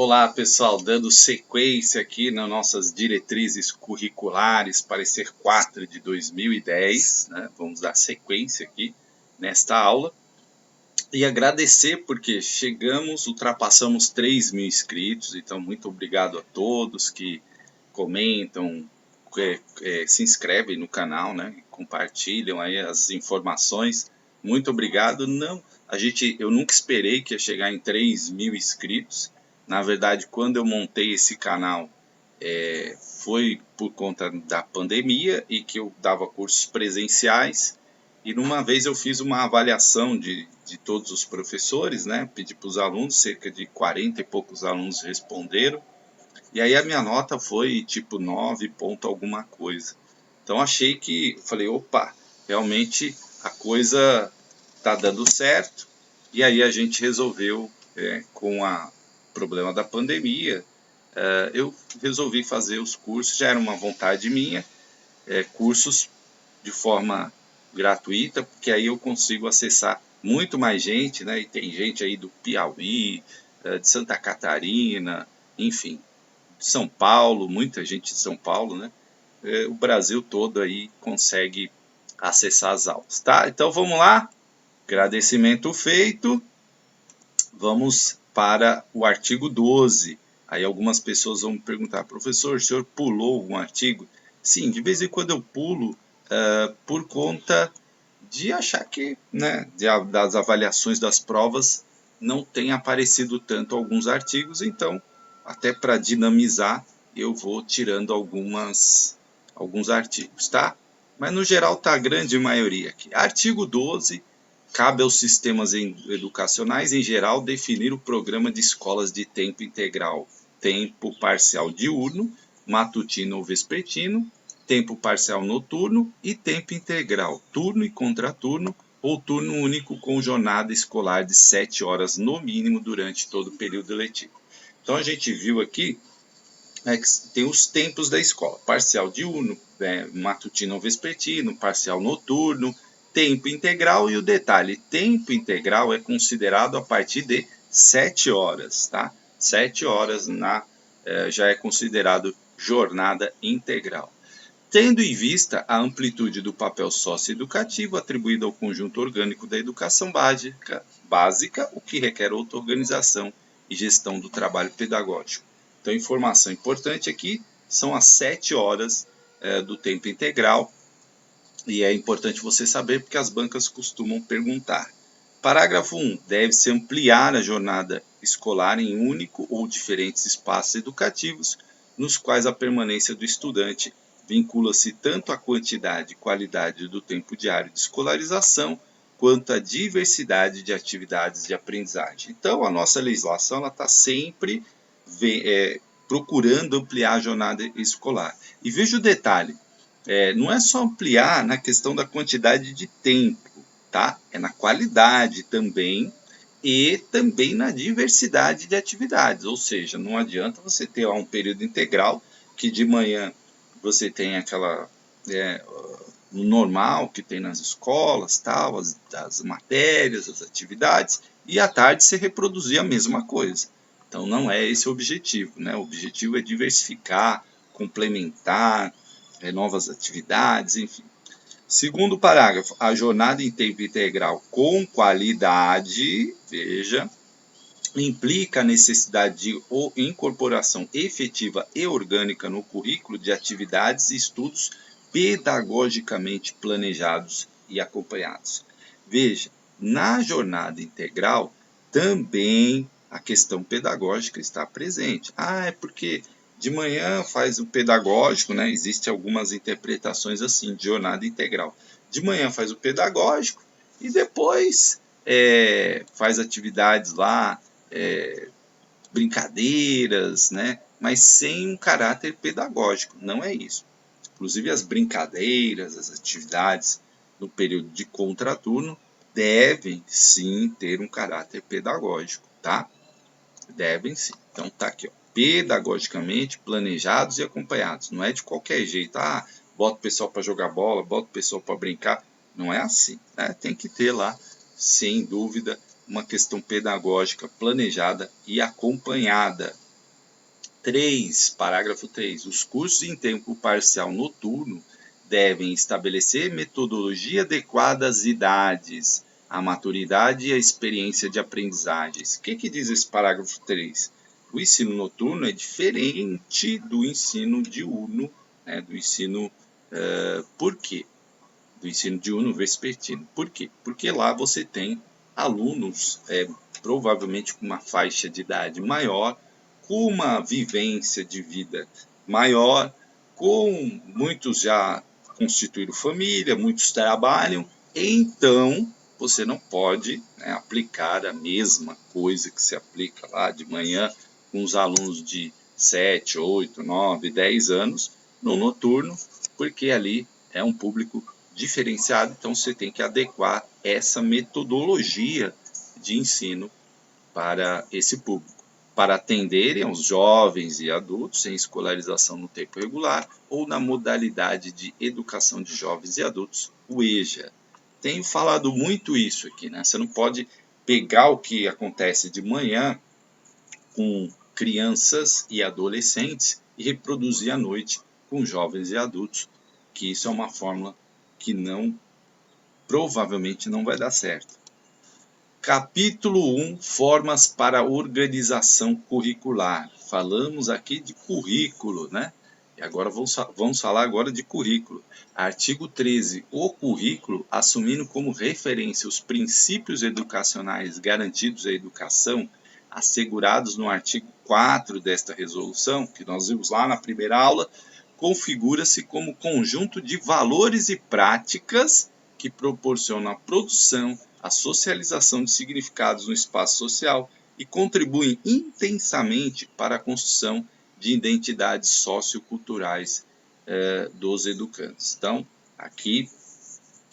Olá pessoal, dando sequência aqui nas nossas diretrizes curriculares parecer 4 de 2010, né? Vamos dar sequência aqui nesta aula e agradecer porque ultrapassamos 3.000 inscritos, então muito obrigado a todos que comentam, se inscrevem no canal, né? Compartilham aí as informações. Muito obrigado. Eu nunca esperei que ia chegar em 3.000 inscritos. Na verdade, quando eu montei esse canal, foi por conta da pandemia e que eu dava cursos presenciais. E numa vez eu fiz uma avaliação de todos os professores, né? Pedi para os alunos, cerca de 40 e poucos alunos responderam. E aí a minha nota foi tipo 9 ponto alguma coisa. Então falei, opa, realmente a coisa tá dando certo. E aí a gente resolveu, com o problema da pandemia, eu resolvi fazer os cursos, já era uma vontade minha, cursos de forma gratuita, porque aí eu consigo acessar muito mais gente, né? E tem gente aí do Piauí, de Santa Catarina, enfim, de São Paulo, muita gente de São Paulo, né? O Brasil todo aí consegue acessar as aulas, tá? Então vamos lá, agradecimento feito, vamos para o artigo 12. Aí algumas pessoas vão me perguntar, professor, o senhor pulou algum artigo? Sim, de vez em quando eu pulo por conta de achar que, né, das avaliações das provas não tem aparecido tanto alguns artigos, então até para dinamizar eu vou tirando alguns artigos, tá? Mas no geral tá a grande maioria aqui. Artigo 12, cabe aos sistemas educacionais em geral definir o programa de escolas de tempo integral, tempo parcial diurno, matutino ou vespertino, tempo parcial noturno e tempo integral, turno e contraturno ou turno único com jornada escolar de 7 horas no mínimo durante todo o período letivo. Então a gente viu aqui que tem os tempos da escola, parcial diurno, matutino ou vespertino, parcial noturno, tempo integral e o detalhe, tempo integral é considerado a partir de 7 horas, tá? 7 horas já é considerado jornada integral. Tendo em vista a amplitude do papel socioeducativo atribuído ao conjunto orgânico da educação básica, o que requer outra organização e gestão do trabalho pedagógico. Então, informação importante aqui são as 7 horas do tempo integral, e é importante você saber porque as bancas costumam perguntar. Parágrafo 1. Deve-se ampliar a jornada escolar em único ou diferentes espaços educativos, nos quais a permanência do estudante vincula-se tanto à quantidade e qualidade do tempo diário de escolarização, quanto à diversidade de atividades de aprendizagem. Então, a nossa legislação está sempre procurando ampliar a jornada escolar. E veja o detalhe, não é só ampliar na questão da quantidade de tempo, tá? É na qualidade também e também na diversidade de atividades, ou seja, não adianta você ter um período integral que de manhã você tem aquela normal que tem nas escolas, tal, as matérias, as atividades, e à tarde você reproduzir a mesma coisa. Então não é esse o objetivo, né? O objetivo é diversificar, complementar, novas atividades, enfim. Segundo parágrafo, a jornada em tempo integral com qualidade, veja, implica a necessidade de incorporação efetiva e orgânica no currículo de atividades e estudos pedagogicamente planejados e acompanhados. Veja, na jornada integral também a questão pedagógica está presente. É porque de manhã faz o pedagógico, né? Existem algumas interpretações assim, de jornada integral. De manhã faz o pedagógico e depois faz atividades lá, brincadeiras, né? Mas sem um caráter pedagógico, não é isso. Inclusive as brincadeiras, as atividades no período de contraturno devem sim ter um caráter pedagógico, tá? Devem sim. Então tá aqui, ó, pedagogicamente planejados e acompanhados. Não é de qualquer jeito, bota o pessoal para jogar bola, bota o pessoal para brincar. Não é assim, né? Tem que ter lá, sem dúvida, uma questão pedagógica planejada e acompanhada, 3, parágrafo 3. Os cursos em tempo parcial noturno devem estabelecer metodologia adequada às idades, à maturidade e à experiência de aprendizagens. O que diz esse parágrafo 3? O ensino noturno é diferente do ensino diurno, né, do ensino... por quê? Do ensino diurno vespertino. Por quê? Porque lá você tem alunos, provavelmente com uma faixa de idade maior, com uma vivência de vida maior, com muitos já constituíram família, muitos trabalham, então você não pode, né, aplicar a mesma coisa que se aplica lá de manhã com os alunos de 7, 8, 9, 10 anos no noturno, porque ali é um público diferenciado, então você tem que adequar essa metodologia de ensino para esse público, para atenderem aos jovens e adultos em escolarização no tempo regular ou na modalidade de educação de jovens e adultos, o EJA. Tenho falado muito isso aqui, né? Você não pode pegar o que acontece de manhã com crianças e adolescentes e reproduzir à noite com jovens e adultos, que isso é uma fórmula que provavelmente não vai dar certo. Capítulo 1, formas para organização curricular. Falamos aqui de currículo, né? E agora vamos falar agora de currículo. Artigo 13. O currículo, assumindo como referência os princípios educacionais garantidos à educação, assegurados no artigo 4 desta resolução, que nós vimos lá na primeira aula, configura-se como conjunto de valores e práticas que proporcionam a produção, a socialização de significados no espaço social e contribuem intensamente para a construção de identidades socioculturais dos educandos. Então, aqui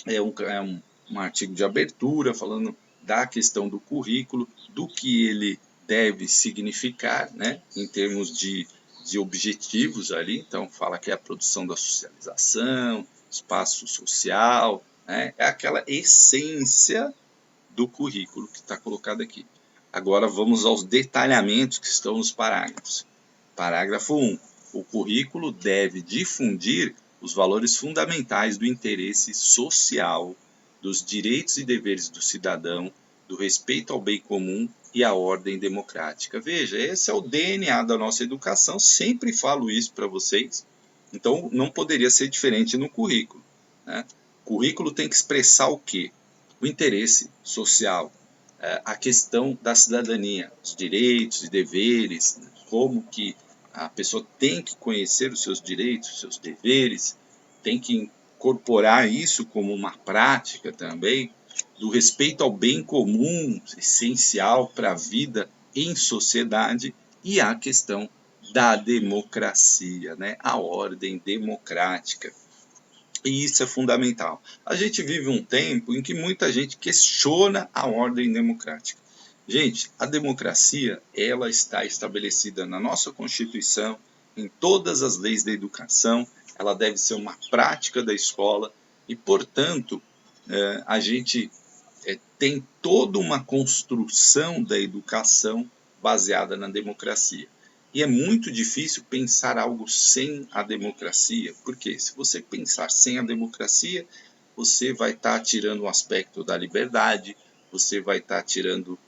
é um artigo de abertura falando da questão do currículo, do que ele deve significar, né, em termos de objetivos ali. Então, fala que é a produção da socialização, espaço social, né, é aquela essência do currículo que está colocado aqui. Agora vamos aos detalhamentos que estão nos parágrafos. Parágrafo 1. O currículo deve difundir os valores fundamentais do interesse social, dos direitos e deveres do cidadão, do respeito ao bem comum e à ordem democrática. Veja, esse é o DNA da nossa educação, sempre falo isso para vocês, então não poderia ser diferente no currículo, né? O currículo tem que expressar o quê? O interesse social, a questão da cidadania, os direitos e deveres, como que a pessoa tem que conhecer os seus direitos, os seus deveres, tem que incorporar isso como uma prática também, do respeito ao bem comum, essencial para a vida em sociedade, e a questão da democracia, né? A ordem democrática. E isso é fundamental. A gente vive um tempo em que muita gente questiona a ordem democrática. Gente, a democracia, ela está estabelecida na nossa Constituição, em todas as leis da educação, ela deve ser uma prática da escola e, portanto, a gente tem toda uma construção da educação baseada na democracia. E é muito difícil pensar algo sem a democracia, porque se você pensar sem a democracia, você vai estar tirando um aspecto da liberdade, você vai estar tirando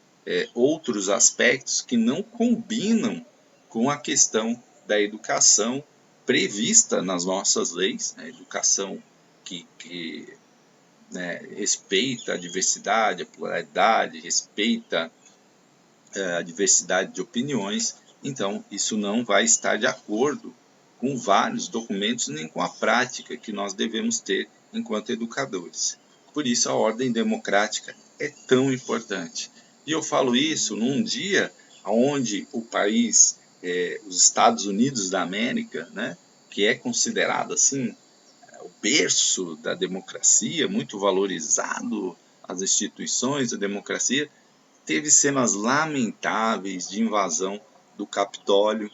outros aspectos que não combinam com a questão da educação prevista nas nossas leis, né? Educação que né, respeita a diversidade, a pluralidade, respeita a diversidade de opiniões. Então, isso não vai estar de acordo com vários documentos nem com a prática que nós devemos ter enquanto educadores. Por isso, a ordem democrática é tão importante. E eu falo isso num dia onde o país, os Estados Unidos da América, né, que é considerado assim o berço da democracia, muito valorizado as instituições da democracia, teve cenas lamentáveis de invasão do Capitólio,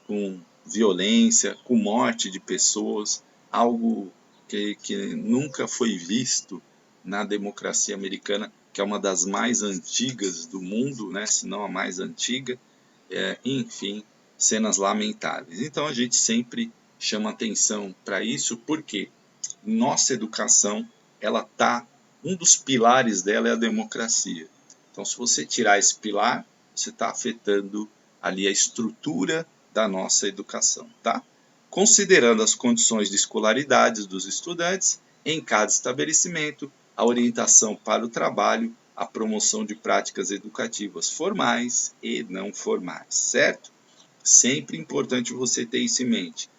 com violência, com morte de pessoas, algo que nunca foi visto na democracia americana, que é uma das mais antigas do mundo, né, se não a mais antiga. Enfim, cenas lamentáveis. Então a gente sempre chama atenção para isso, porque nossa educação, um dos pilares dela é a democracia. Então, se você tirar esse pilar, você está afetando ali a estrutura da nossa educação, tá? Considerando as condições de escolaridade dos estudantes em cada estabelecimento, a orientação para o trabalho, a promoção de práticas educativas formais e não formais, certo? Sempre importante você ter isso em mente.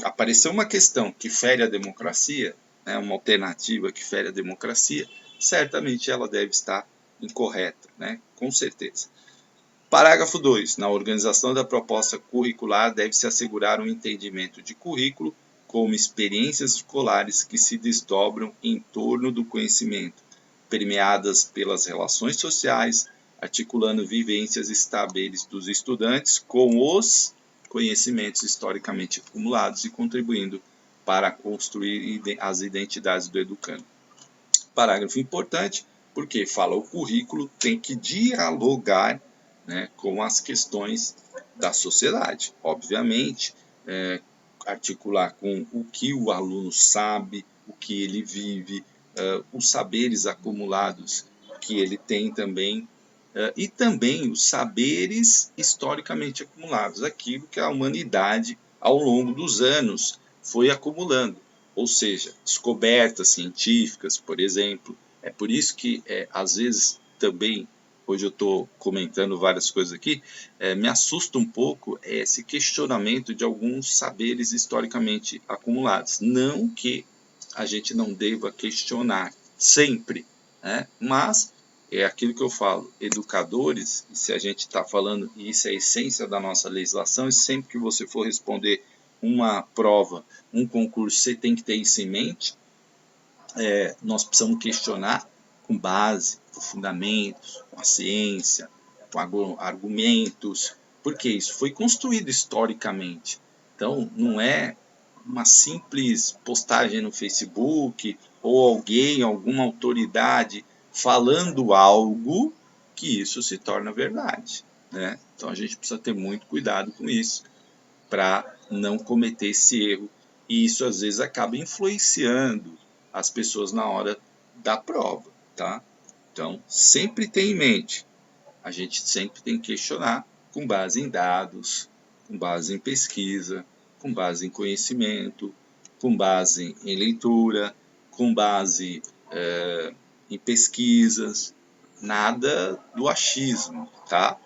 Apareceu uma questão que fere a democracia, né, uma alternativa que fere a democracia, certamente ela deve estar incorreta, né, com certeza. Parágrafo 2. Na organização da proposta curricular deve-se assegurar um entendimento de currículo como experiências escolares que se desdobram em torno do conhecimento, permeadas pelas relações sociais, articulando vivências estáveis dos estudantes com os conhecimentos historicamente acumulados e contribuindo para construir as identidades do educando. Parágrafo importante, porque fala o currículo tem que dialogar, né, com as questões da sociedade. Obviamente, articular com o que o aluno sabe, o que ele vive, os saberes acumulados que ele tem também, e também os saberes historicamente acumulados, aquilo que a humanidade, ao longo dos anos, foi acumulando. Ou seja, descobertas científicas, por exemplo. É por isso que, às vezes, também, hoje eu estou comentando várias coisas aqui, me assusta um pouco esse questionamento de alguns saberes historicamente acumulados. Não que a gente não deva questionar sempre, né? Mas é aquilo que eu falo, educadores, e se a gente está falando, e isso é a essência da nossa legislação, e sempre que você for responder uma prova, um concurso, você tem que ter isso em mente, nós precisamos questionar com base, com fundamentos, com a ciência, com argumentos, porque isso foi construído historicamente. Então, não é uma simples postagem no Facebook ou alguém, alguma autoridade falando algo que isso se torna verdade, né? Então a gente precisa ter muito cuidado com isso para não cometer esse erro, e isso às vezes acaba influenciando as pessoas na hora da prova, tá? Então sempre tem em mente, a gente sempre tem que questionar com base em dados, com base em pesquisa, com base em conhecimento, com base em leitura, com base em pesquisas, nada do achismo, tá?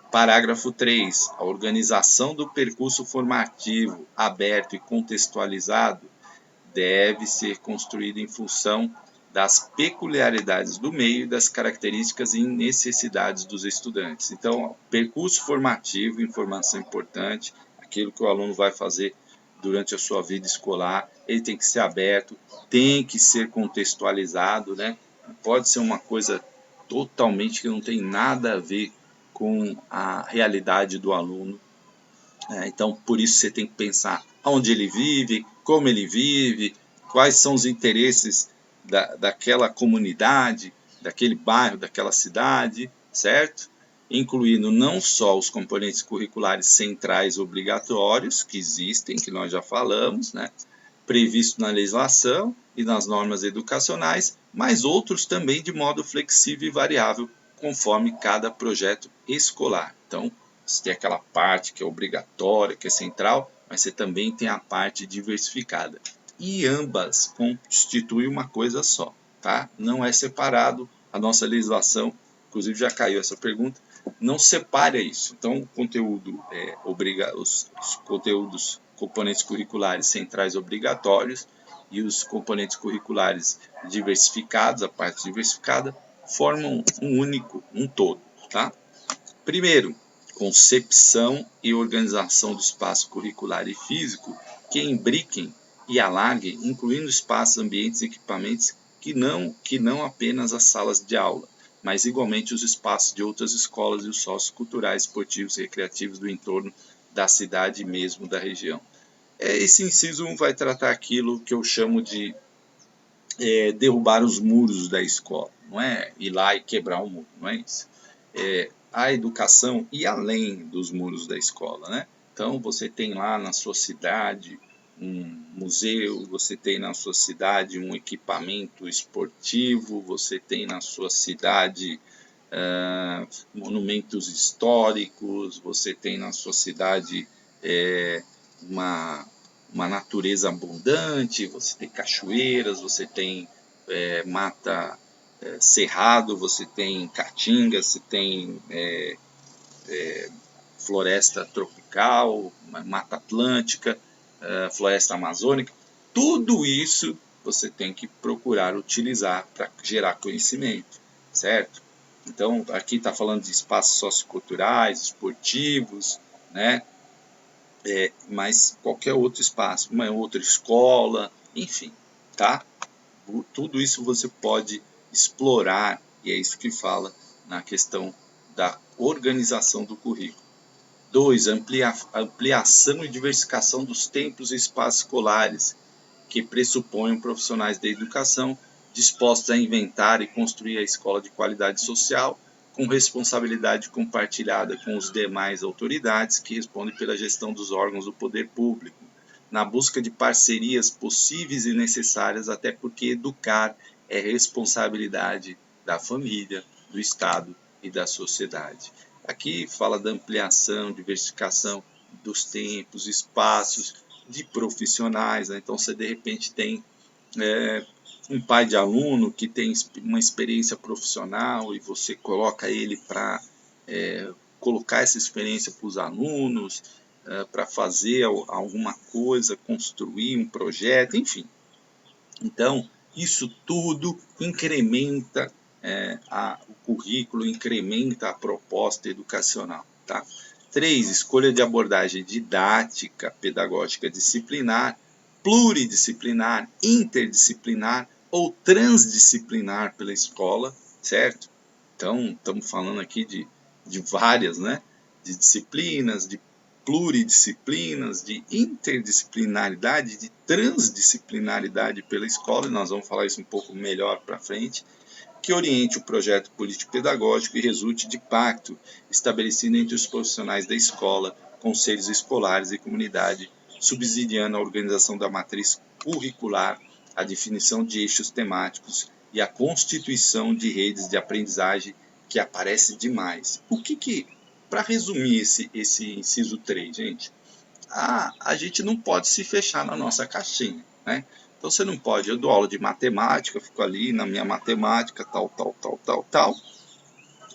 Parágrafo 3. A organização do percurso formativo aberto e contextualizado deve ser construída em função das peculiaridades do meio e das características e necessidades dos estudantes. Então, percurso formativo, informação importante, aquilo que o aluno vai fazer durante a sua vida escolar, ele tem que ser aberto, tem que ser contextualizado, né? Não pode ser uma coisa totalmente que não tem nada a ver com a realidade do aluno. Então, por isso você tem que pensar onde ele vive, como ele vive, quais são os interesses daquela comunidade, daquele bairro, daquela cidade, certo? Incluindo não só os componentes curriculares centrais obrigatórios, que existem, que nós já falamos, né? Previsto na legislação e nas normas educacionais, mas outros também de modo flexível e variável, conforme cada projeto escolar. Então, você tem aquela parte que é obrigatória, que é central, mas você também tem a parte diversificada. E ambas constituem uma coisa só, tá? Não é separado. A nossa legislação, inclusive já caiu essa pergunta, não separa isso. Então, o conteúdo os conteúdos, componentes curriculares centrais obrigatórios e os componentes curriculares diversificados, a parte diversificada, formam um único, um todo, tá? Primeiro, concepção e organização do espaço curricular e físico que imbriquem e alarguem, incluindo espaços, ambientes e equipamentos que não apenas as salas de aula, mas igualmente os espaços de outras escolas e os sócios culturais, esportivos e recreativos do entorno da cidade e mesmo da região. Esse inciso 1 vai tratar aquilo que eu chamo de derrubar os muros da escola. Não é ir lá e quebrar o muro, não é isso. a educação e além dos muros da escola, né? Então, você tem lá na sua cidade um museu, você tem na sua cidade um equipamento esportivo, você tem na sua cidade monumentos históricos, você tem na sua cidade uma, uma natureza abundante, você tem cachoeiras, você tem mata cerrado, você tem caatinga, você tem floresta tropical, mata atlântica, floresta amazônica. Tudo isso você tem que procurar utilizar para gerar conhecimento, certo? Então, aqui está falando de espaços socioculturais, esportivos, né? Mas qualquer outro espaço, uma outra escola, enfim, tá? Tudo isso você pode explorar, e é isso que fala na questão da organização do currículo. 2. Ampliação e diversificação dos tempos e espaços escolares, que pressupõem profissionais da educação dispostos a inventar e construir a escola de qualidade social, com responsabilidade compartilhada com as demais autoridades que respondem pela gestão dos órgãos do poder público, na busca de parcerias possíveis e necessárias, até porque educar é responsabilidade da família, do Estado e da sociedade. Aqui fala da ampliação, diversificação dos tempos, espaços de profissionais, né? Então você de repente tem um pai de aluno que tem uma experiência profissional e você coloca ele para colocar essa experiência para os alunos, para fazer alguma coisa, construir um projeto, enfim. Então, isso tudo incrementa o currículo, incrementa a proposta educacional. Tá? 3. Escolha de abordagem didática, pedagógica disciplinar, pluridisciplinar, interdisciplinar ou transdisciplinar pela escola, certo? Então, estamos falando aqui de várias, né? De disciplinas, de pluridisciplinas, de interdisciplinaridade, de transdisciplinaridade pela escola, e nós vamos falar isso um pouco melhor para frente, que oriente o projeto político-pedagógico e resulte de pacto estabelecido entre os profissionais da escola, conselhos escolares e comunidade, subsidiando a organização da matriz curricular, a definição de eixos temáticos e a constituição de redes de aprendizagem, que aparece demais. Para resumir esse inciso 3, gente, a gente não pode se fechar na nossa caixinha, né? Então você não pode, eu dou aula de matemática, fico ali na minha matemática, tal,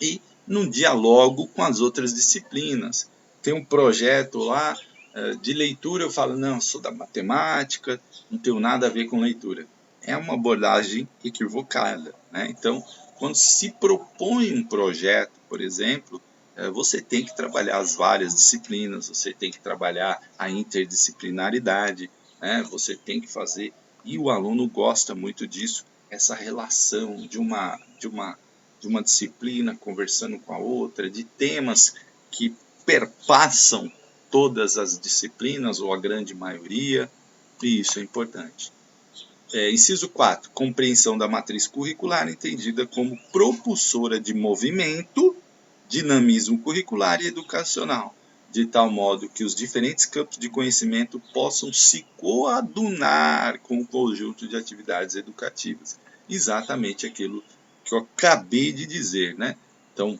e não dialogo com as outras disciplinas. Tem um projeto lá de leitura, eu falo, não, eu sou da matemática, não tenho nada a ver com leitura. É uma abordagem equivocada, né? Então, quando se propõe um projeto, por exemplo, você tem que trabalhar as várias disciplinas, você tem que trabalhar a interdisciplinaridade, né? Você tem que fazer, e o aluno gosta muito disso, essa relação de uma disciplina conversando com a outra, de temas que perpassam todas as disciplinas, ou a grande maioria, e isso é importante. Inciso 4. Compreensão da matriz curricular, entendida como propulsora de movimento, dinamismo curricular e educacional, de tal modo que os diferentes campos de conhecimento possam se coadunar com o conjunto de atividades educativas. Exatamente aquilo que eu acabei de dizer, né? Então,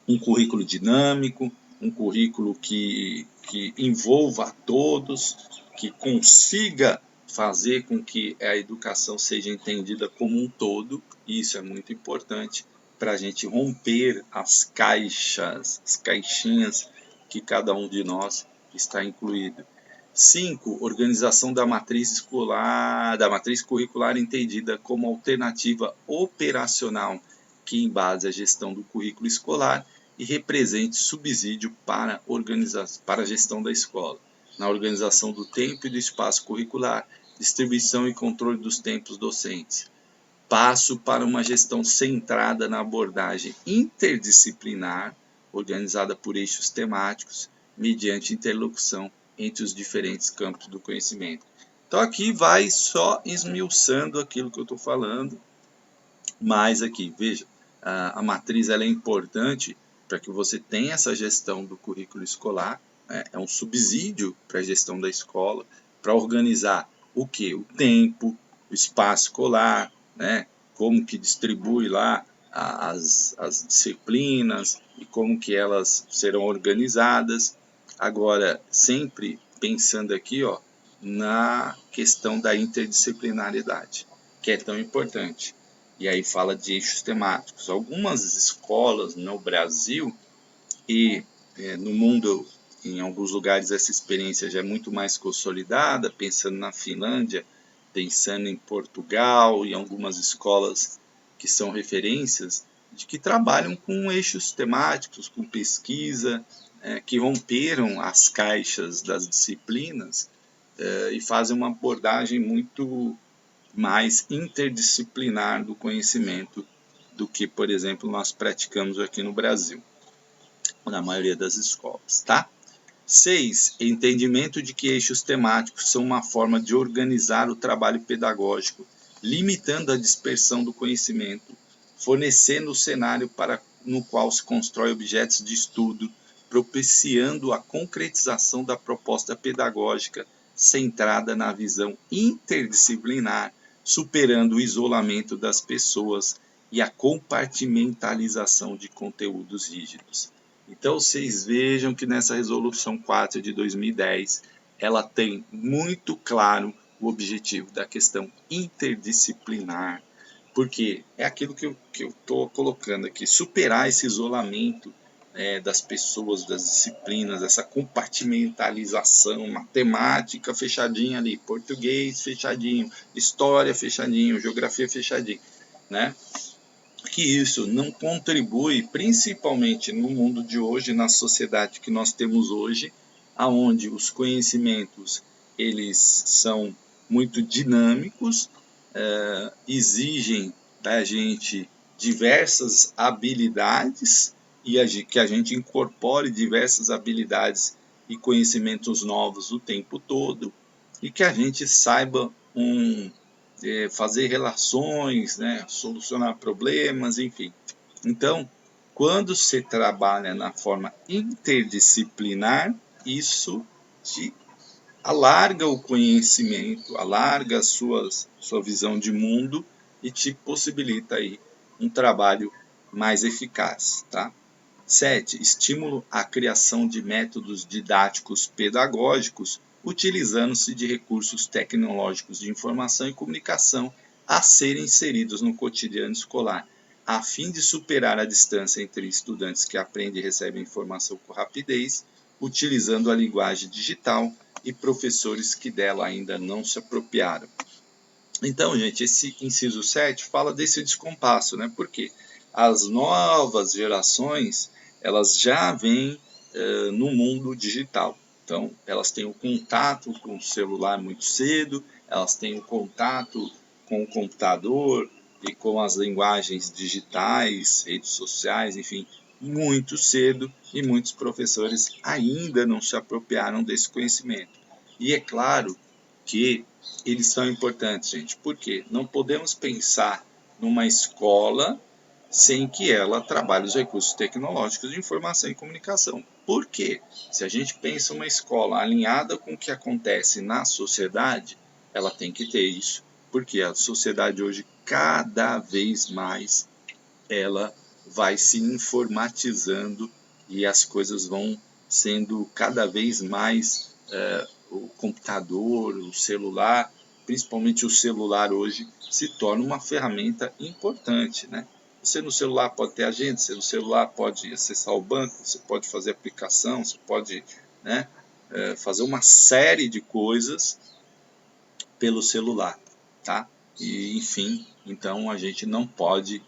um currículo dinâmico, um currículo que envolva a todos, que consiga fazer com que a educação seja entendida como um todo, e isso é muito importante para a gente romper as caixas, as caixinhas que cada um de nós está incluído. 5. Organização da matriz escolar, da matriz curricular entendida como alternativa operacional que embase a gestão do currículo escolar e represente subsídio para a gestão da escola, na organização do tempo e do espaço curricular, distribuição e controle dos tempos docentes. Passo para uma gestão centrada na abordagem interdisciplinar, organizada por eixos temáticos, mediante interlocução entre os diferentes campos do conhecimento. Então aqui vai só esmiuçando aquilo que eu estou falando, mas aqui, veja, a matriz ela é importante para que você tenha essa gestão do currículo escolar, né? É um subsídio para a gestão da escola, para organizar o que? O tempo, o espaço escolar, né? Como que distribui lá as disciplinas e como que elas serão organizadas. Agora, sempre pensando aqui, ó, na questão da interdisciplinaridade, que é tão importante. E aí fala de eixos temáticos. Algumas escolas no Brasil e no mundo, em alguns lugares, essa experiência já é muito mais consolidada, pensando na Finlândia, pensando em Portugal e algumas escolas que são referências, de que trabalham com eixos temáticos, com pesquisa, que romperam as caixas das disciplinas e fazem uma abordagem muito mais interdisciplinar do conhecimento do que, por exemplo, nós praticamos aqui no Brasil, na maioria das escolas, tá? 6. Entendimento de que eixos temáticos são uma forma de organizar o trabalho pedagógico, limitando a dispersão do conhecimento, fornecendo o cenário no qual se constrói objetos de estudo, propiciando a concretização da proposta pedagógica centrada na visão interdisciplinar, superando o isolamento das pessoas e a compartimentalização de conteúdos rígidos. Então, vocês vejam que nessa Resolução 4 de 2010, ela tem muito claro o objetivo da questão interdisciplinar, porque é aquilo que eu estou colocando aqui, superar esse isolamento das pessoas, das disciplinas, essa compartimentalização, matemática fechadinha ali, português fechadinho, história fechadinho, geografia fechadinho, né? Que isso não contribui, principalmente no mundo de hoje, na sociedade que nós temos hoje, aonde os conhecimentos eles são muito dinâmicos, exigem da gente diversas habilidades e que a gente incorpore diversas habilidades e conhecimentos novos o tempo todo e que a gente saiba fazer relações, né, solucionar problemas, enfim. Então, quando se trabalha na forma interdisciplinar, isso te alarga o conhecimento, alarga a sua visão de mundo e te possibilita aí um trabalho mais eficaz, tá? 7. Estímulo à criação de métodos didáticos pedagógicos utilizando-se de recursos tecnológicos de informação e comunicação a serem inseridos no cotidiano escolar, a fim de superar a distância entre estudantes que aprendem e recebem informação com rapidez, utilizando a linguagem digital, e professores que dela ainda não se apropriaram. Então, gente, esse inciso 7 fala desse descompasso, né? Porque as novas gerações, elas já vêm no mundo digital. Então, elas têm o contato com o celular muito cedo, elas têm o contato com o computador e com as linguagens digitais, redes sociais, enfim, muito cedo, e muitos professores ainda não se apropriaram desse conhecimento. E é claro que eles são importantes, gente, porque não podemos pensar numa escola sem que ela trabalhe os recursos tecnológicos de informação e comunicação. Por quê? Se a gente pensa uma escola alinhada com o que acontece na sociedade, ela tem que ter isso, porque a sociedade hoje, cada vez mais, ela vai se informatizando e as coisas vão sendo cada vez mais o computador, o celular, principalmente o celular hoje, se torna uma ferramenta importante, né? Você no celular pode ter agenda, você no celular pode acessar o banco, você pode fazer aplicação, você pode, né, fazer uma série de coisas pelo celular, tá? E, enfim, então a gente não pode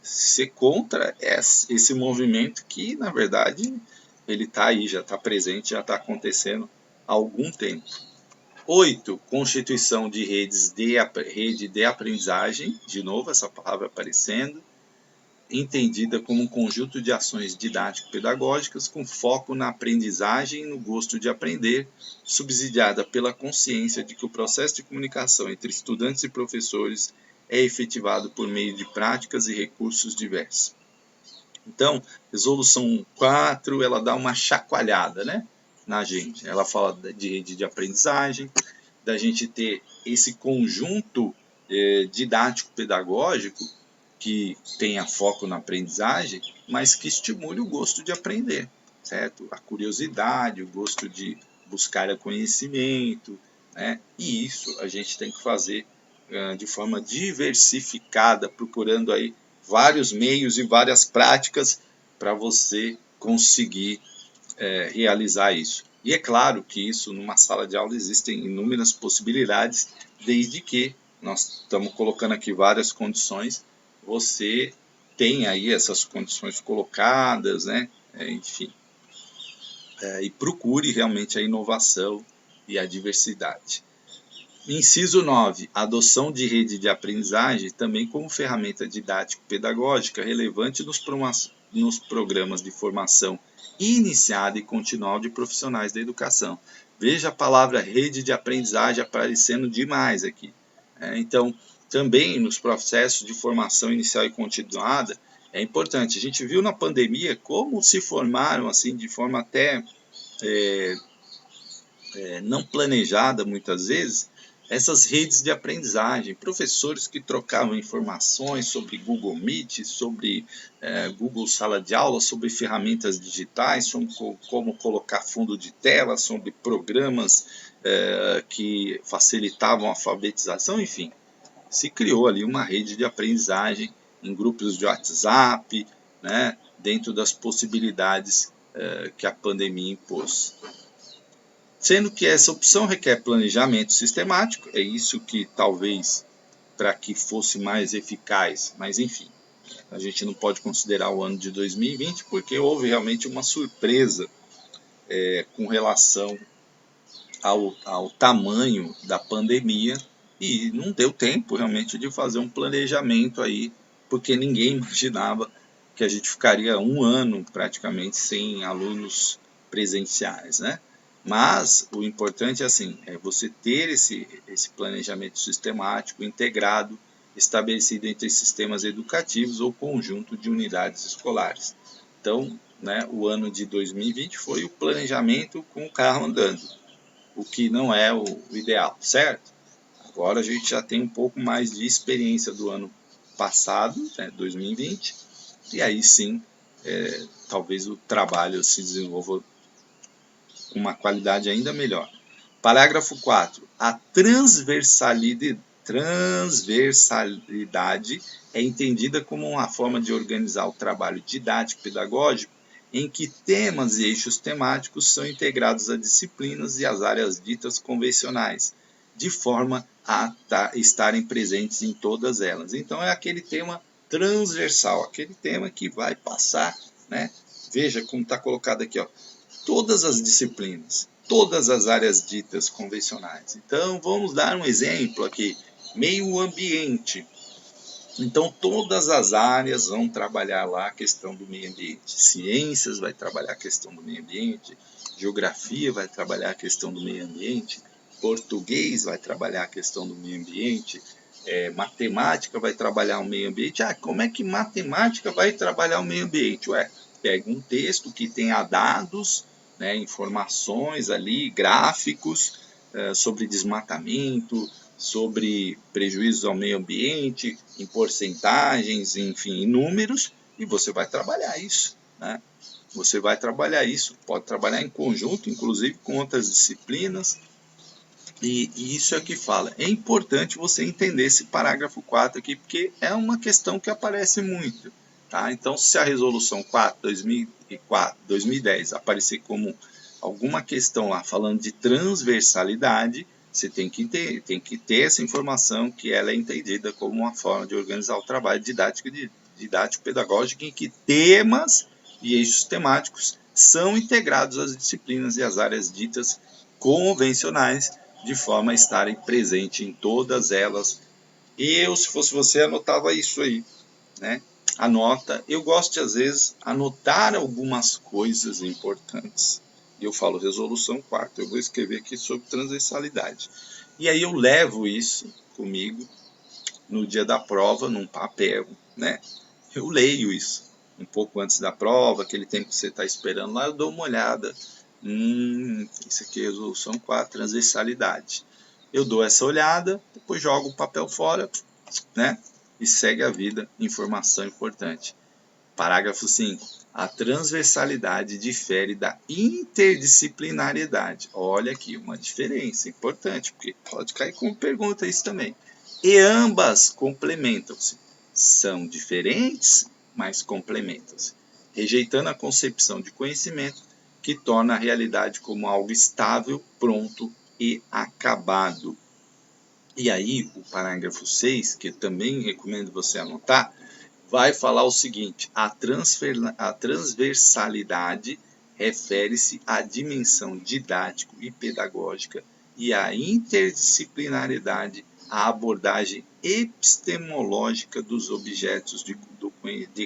ser contra esse movimento que, na verdade, ele está aí, já está presente, já está acontecendo há algum tempo. 8. Constituição de rede de aprendizagem, de novo essa palavra aparecendo, entendida como um conjunto de ações didático-pedagógicas com foco na aprendizagem e no gosto de aprender, subsidiada pela consciência de que o processo de comunicação entre estudantes e professores é efetivado por meio de práticas e recursos diversos. Então, resolução 4, ela dá uma chacoalhada, né, na gente. Ela fala de rede de aprendizagem, da gente ter esse conjunto didático-pedagógico que tenha foco na aprendizagem, mas que estimule o gosto de aprender, certo? A curiosidade, o gosto de buscar conhecimento, né? E isso a gente tem que fazer de forma diversificada, procurando aí vários meios e várias práticas para você conseguir realizar isso. E é claro que isso, numa sala de aula, existem inúmeras possibilidades, desde que nós estamos colocando aqui várias condições, você tem aí essas condições colocadas, né? Enfim, e procure realmente a inovação e a diversidade. Inciso 9. Adoção de rede de aprendizagem também como ferramenta didático-pedagógica relevante nos programas de formação iniciada e continual de profissionais da educação. Veja a palavra rede de aprendizagem aparecendo demais aqui. Então, também nos processos de formação inicial e continuada, é importante. A gente viu na pandemia como se formaram assim de forma até não planejada muitas vezes, essas redes de aprendizagem, professores que trocavam informações sobre Google Meet, sobre Google Sala de Aula, sobre ferramentas digitais, sobre como colocar fundo de tela, sobre programas que facilitavam a alfabetização, enfim. Se criou ali uma rede de aprendizagem em grupos de WhatsApp, né, dentro das possibilidades que a pandemia impôs. Sendo que essa opção requer planejamento sistemático, é isso que talvez para que fosse mais eficaz, mas enfim, a gente não pode considerar o ano de 2020 porque houve realmente uma surpresa com relação ao tamanho da pandemia e não deu tempo realmente de fazer um planejamento aí, porque ninguém imaginava que a gente ficaria um ano praticamente sem alunos presenciais, né? Mas o importante assim, é você ter esse planejamento sistemático, integrado, estabelecido entre sistemas educativos ou conjunto de unidades escolares. Então, né, o ano de 2020 foi o planejamento com o carro andando, o que não é o ideal, certo? Agora a gente já tem um pouco mais de experiência do ano passado, né, 2020, e aí sim, talvez o trabalho se desenvolva com uma qualidade ainda melhor. Parágrafo 4. A transversalidade é entendida como uma forma de organizar o trabalho didático-pedagógico em que temas e eixos temáticos são integrados a disciplinas e às áreas ditas convencionais, de forma a estarem presentes em todas elas. Então é aquele tema transversal, aquele tema que vai passar, né? Veja como está colocado aqui, ó, todas as disciplinas, todas as áreas ditas convencionais. Então, vamos dar um exemplo aqui: meio ambiente. Então, todas as áreas vão trabalhar lá a questão do meio ambiente. Ciências vai trabalhar a questão do meio ambiente, geografia vai trabalhar a questão do meio ambiente, português vai trabalhar a questão do meio ambiente, matemática vai trabalhar o meio ambiente. Como é que matemática vai trabalhar o meio ambiente? Pega um texto que tenha dados, né, informações ali, gráficos sobre desmatamento, sobre prejuízos ao meio ambiente, em porcentagens, enfim, em números, e você vai trabalhar isso, né? Você vai trabalhar isso, pode trabalhar em conjunto, inclusive com outras disciplinas, e isso é o que fala. É importante você entender esse parágrafo 4 aqui, porque é uma questão que aparece muito. Tá? Então, se a resolução 4, 2010 aparecer como alguma questão lá falando de transversalidade, você tem que ter essa informação que ela é entendida como uma forma de organizar o trabalho didático-pedagógico em que temas e eixos temáticos são integrados às disciplinas e às áreas ditas convencionais, de forma a estarem presentes em todas elas. Eu, se fosse você, anotava isso aí, né? Anota. Eu gosto de, às vezes, anotar algumas coisas importantes. E eu falo resolução 4. Eu vou escrever aqui sobre transversalidade. E aí eu levo isso comigo no dia da prova, num papel, né? Eu leio isso. um pouco antes da prova, aquele tempo que você está esperando lá, eu dou uma olhada. Isso aqui é resolução 4, transversalidade. Eu dou essa olhada, depois jogo o papel fora, né? E segue a vida. Informação importante. Parágrafo 5. A transversalidade difere da interdisciplinariedade. Olha aqui, uma diferença importante, porque pode cair como pergunta isso também. E ambas complementam-se. São diferentes, mas complementam-se. Rejeitando a concepção de conhecimento que torna a realidade como algo estável, pronto e acabado. E aí, o parágrafo 6, que eu também recomendo você anotar, vai falar o seguinte: a transversalidade refere-se à dimensão didático e pedagógica e a interdisciplinariedade à abordagem epistemológica dos objetos de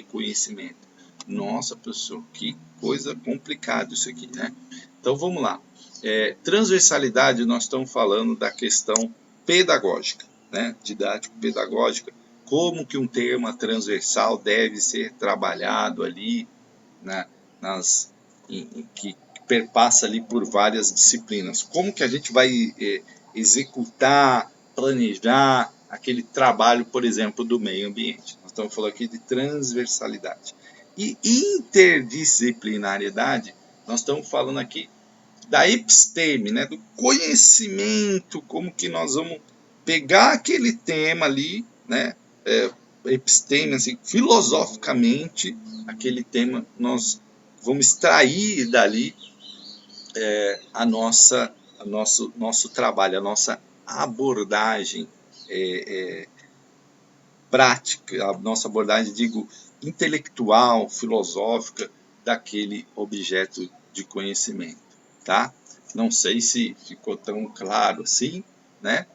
conhecimento. Nossa, professor, que coisa complicada isso aqui, né? Então, vamos lá. Transversalidade, nós estamos falando da questão pedagógica, né? Didático-pedagógica, como que um tema transversal deve ser trabalhado ali, né, que perpassa ali por várias disciplinas. Como que a gente vai executar, planejar aquele trabalho, por exemplo, do meio ambiente. Nós estamos falando aqui de transversalidade. E interdisciplinariedade, nós estamos falando aqui da episteme, né, do conhecimento, como que nós vamos pegar aquele tema ali, né, episteme, assim, filosoficamente, aquele tema, nós vamos extrair dali nosso trabalho, a nossa abordagem prática, a nossa abordagem, digo, intelectual, filosófica, daquele objeto de conhecimento, tá? Não sei se ficou tão claro assim, né?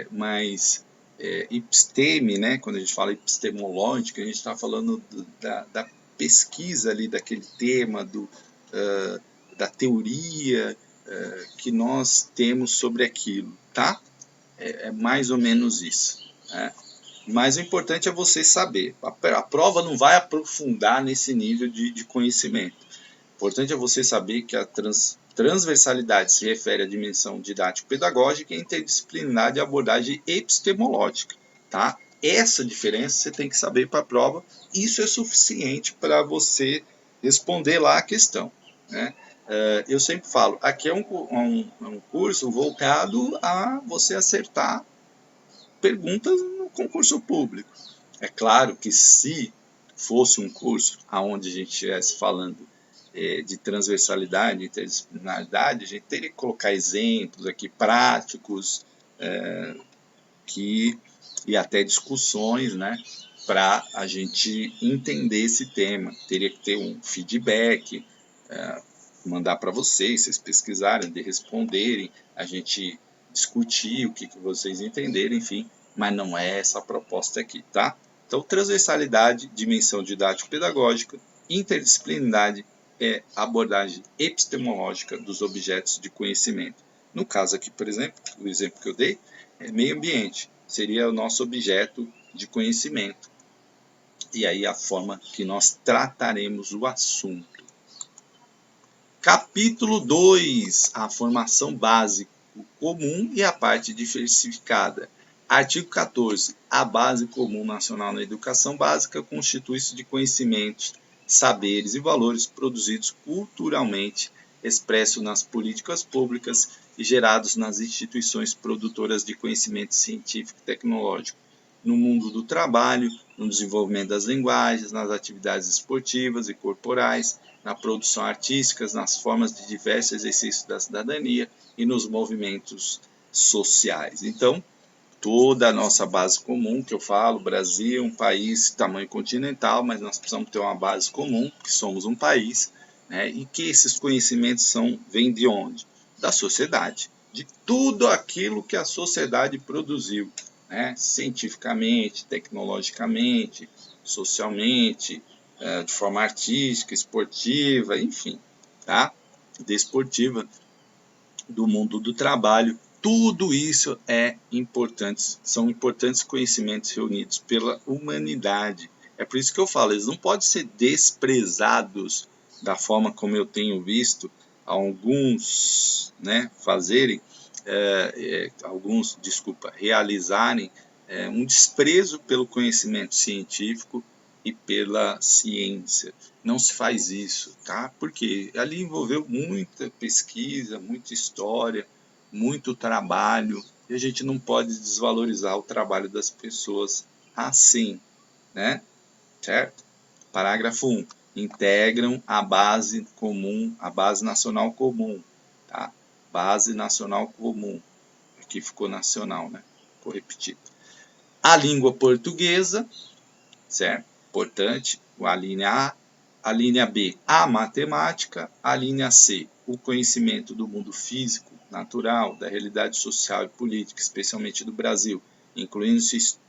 Mas episteme, né? Quando a gente fala epistemológica, a gente está falando da pesquisa ali daquele tema, da teoria que nós temos sobre aquilo, tá? É mais ou menos isso, né? Mas o importante é você saber. A prova não vai aprofundar nesse nível de conhecimento. O importante é você saber que a transversalidade se refere à dimensão didático-pedagógica e interdisciplinaridade e abordagem epistemológica. Tá? Essa diferença você tem que saber para a prova. Isso é suficiente para você responder lá a questão, né? Eu sempre falo, aqui é um curso voltado a você acertar perguntas no concurso público. É claro que se fosse um curso onde a gente estivesse falando de transversalidade, interdisciplinaridade, a gente teria que colocar exemplos aqui práticos e até discussões, né, para a gente entender esse tema. Teria que ter um feedback, mandar para vocês pesquisarem, de responderem, a gente discutir o que vocês entenderem, enfim, mas não é essa a proposta aqui, tá? Então, transversalidade, dimensão didático-pedagógica, interdisciplinaridade é a abordagem epistemológica dos objetos de conhecimento. No caso aqui, por exemplo, o exemplo que eu dei é meio ambiente, seria o nosso objeto de conhecimento. E aí a forma que nós trataremos o assunto. Capítulo 2, a formação básica comum e a parte diversificada. Artigo 14. A base comum nacional na educação básica constitui-se de conhecimentos, saberes e valores produzidos culturalmente, expressos nas políticas públicas e gerados nas instituições produtoras de conhecimento científico e tecnológico, no mundo do trabalho, no desenvolvimento das linguagens, nas atividades esportivas e corporais, na produção artística, nas formas de diversos exercícios da cidadania e nos movimentos sociais. Então, toda a nossa base comum, que eu falo, Brasil é um país de tamanho continental, mas nós precisamos ter uma base comum, que somos um país, né, e que esses conhecimentos vêm de onde? Da sociedade, de tudo aquilo que a sociedade produziu, né, cientificamente, tecnologicamente, socialmente, de forma artística, esportiva, enfim, tá? Desportiva, do mundo do trabalho. Tudo isso é importante, são importantes conhecimentos reunidos pela humanidade É por isso que eu falo, eles não podem ser desprezados da forma como eu tenho visto alguns, né, fazerem, realizarem um desprezo pelo conhecimento científico e pela ciência. Não se faz isso, tá? Porque ali envolveu muita pesquisa, muita história, muito trabalho, e a gente não pode desvalorizar o trabalho das pessoas assim, né? Certo? Parágrafo 1. Integram a base comum, a base nacional comum, tá? Base nacional comum. Aqui ficou nacional, né? Vou repetir. A língua portuguesa, certo? Importante, a linha A. A linha B, a matemática. A linha C, o conhecimento do mundo físico, natural, da realidade social e política, especialmente do Brasil, incluindo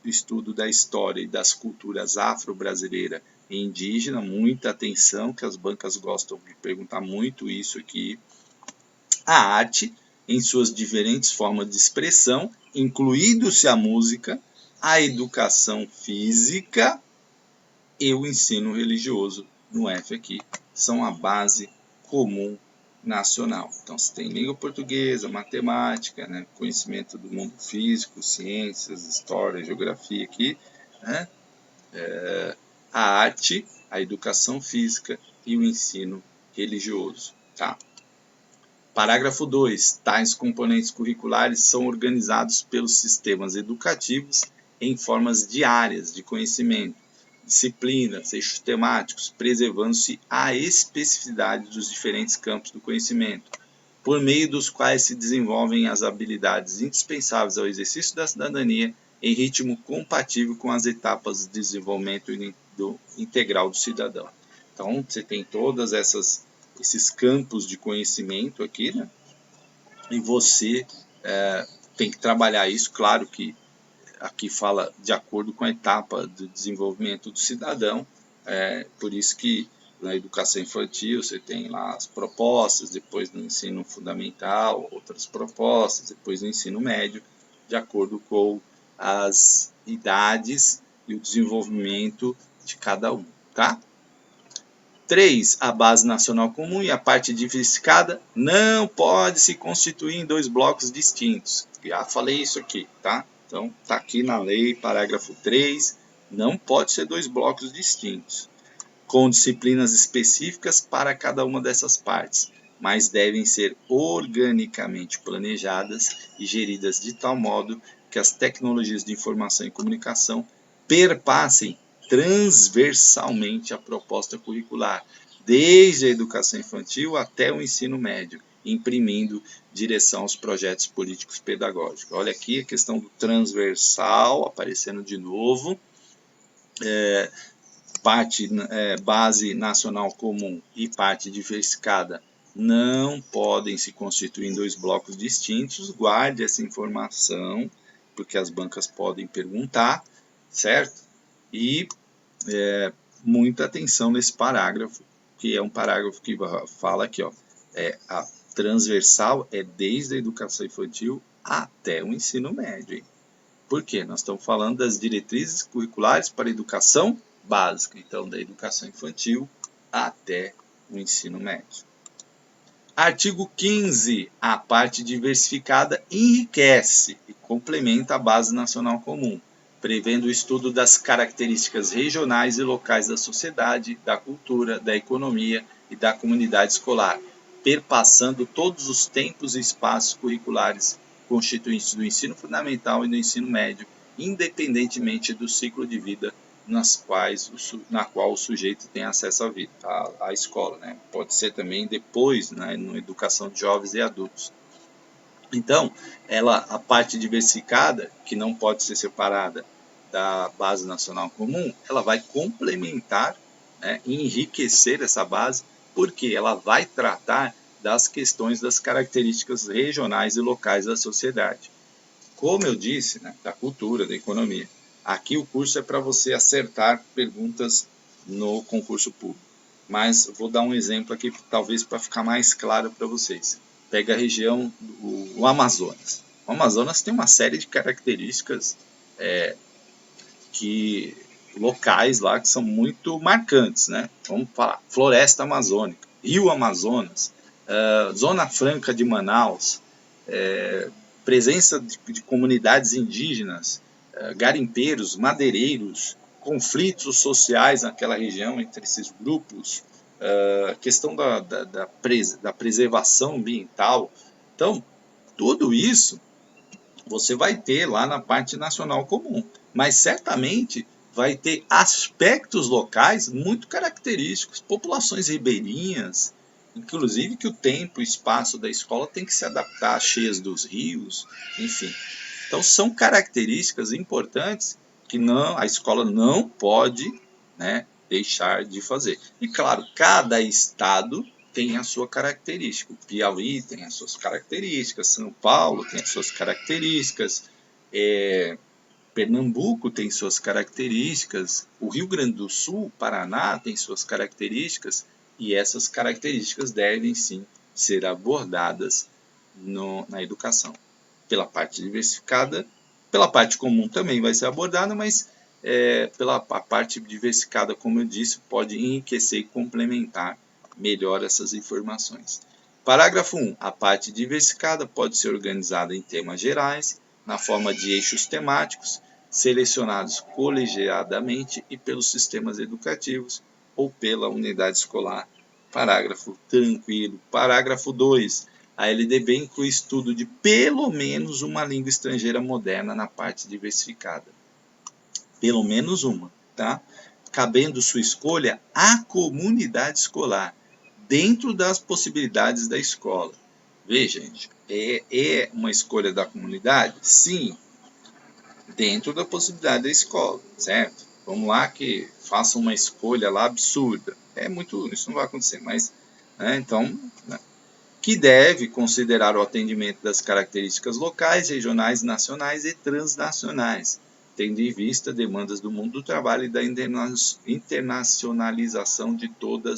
o estudo da história e das culturas afro-brasileira e indígena. Muita atenção, que as bancas gostam de perguntar muito isso aqui. A arte, em suas diferentes formas de expressão, incluindo-se a música, a educação física e o ensino religioso, no F aqui, são a base comum nacional. Então, você tem língua portuguesa, matemática, né, conhecimento do mundo físico, ciências, história, geografia aqui, né, a arte, a educação física e o ensino religioso. Tá? Parágrafo 2. Tais componentes curriculares são organizados pelos sistemas educativos em formas diárias de conhecimento, disciplinas, eixos temáticos, preservando-se a especificidade dos diferentes campos do conhecimento, por meio dos quais se desenvolvem as habilidades indispensáveis ao exercício da cidadania em ritmo compatível com as etapas de desenvolvimento integral do cidadão. Então, você tem todas esses campos de conhecimento aqui, né? E você tem que trabalhar isso. Claro que aqui fala de acordo com a etapa do desenvolvimento do cidadão, por isso que na educação infantil você tem lá as propostas, depois no ensino fundamental outras propostas, depois no ensino médio, de acordo com as idades e o desenvolvimento de cada um, tá? 3. A base nacional comum e a parte diversificada não pode se constituir em dois blocos distintos. Já falei isso aqui, tá? Então, está aqui na lei, parágrafo 3, não pode ser dois blocos distintos, com disciplinas específicas para cada uma dessas partes, mas devem ser organicamente planejadas e geridas de tal modo que as tecnologias de informação e comunicação perpassem transversalmente a proposta curricular, desde a educação infantil até o ensino médio, imprimindo direção aos projetos políticos pedagógicos. Olha aqui a questão do transversal aparecendo de novo. Base nacional comum e parte diversificada não podem se constituir em dois blocos distintos. Guarde essa informação, porque as bancas podem perguntar, certo? E muita atenção nesse parágrafo, que é um parágrafo que fala aqui, ó, a transversal é desde a educação infantil até o ensino médio. Hein? Por quê? Nós estamos falando das diretrizes curriculares para a educação básica, então da educação infantil até o ensino médio. Artigo 15. A parte diversificada enriquece e complementa a base nacional comum, prevendo o estudo das características regionais e locais da sociedade, da cultura, da economia e da comunidade escolar, perpassando todos os tempos e espaços curriculares constituintes do ensino fundamental e do ensino médio, independentemente do ciclo de vida na qual o sujeito tem acesso à escola. Né? Pode ser também depois, né, na educação de jovens e adultos. Então, a parte diversificada, que não pode ser separada da base nacional comum, ela vai complementar, né, enriquecer essa base, porque ela vai tratar das questões das características regionais e locais da sociedade. Como eu disse, né, da cultura, da economia. Aqui o curso é para você acertar perguntas no concurso público. Mas vou dar um exemplo aqui, talvez para ficar mais claro para vocês. Pega a região do Amazonas. O Amazonas tem uma série de características que locais lá que são muito marcantes, né? Vamos falar, Floresta Amazônica, Rio Amazonas, Zona Franca de Manaus, presença de comunidades indígenas, garimpeiros, madeireiros, conflitos sociais naquela região entre esses grupos, questão da preservação ambiental. Então, tudo isso você vai ter lá na parte nacional comum, mas certamente vai ter aspectos locais muito característicos, populações ribeirinhas, inclusive que o tempo e espaço da escola tem que se adaptar às cheias dos rios, enfim. Então são características importantes que a escola não pode, né, deixar de fazer. E claro, cada estado tem a sua característica. O Piauí tem as suas características, São Paulo tem as suas características, Pernambuco tem suas características, o Rio Grande do Sul, Paraná tem suas características, e essas características devem sim ser abordadas na educação. Pela parte diversificada, pela parte comum também vai ser abordada, mas pela parte diversificada, como eu disse, pode enriquecer e complementar melhor essas informações. Parágrafo 1. A parte diversificada pode ser organizada em temas gerais, na forma de eixos temáticos, selecionados colegiadamente e pelos sistemas educativos ou pela unidade escolar. Parágrafo tranquilo. Parágrafo 2. A LDB inclui estudo de pelo menos uma língua estrangeira moderna na parte diversificada. Pelo menos uma, tá? Cabendo sua escolha à comunidade escolar, dentro das possibilidades da escola. Veja, gente, é uma escolha da comunidade? Sim, dentro da possibilidade da escola, certo? Vamos lá que faça uma escolha lá absurda. Isso não vai acontecer, mas, né, então, né, que deve considerar o atendimento das características locais, regionais, nacionais e transnacionais, tendo em vista demandas do mundo do trabalho e da internacionalização de toda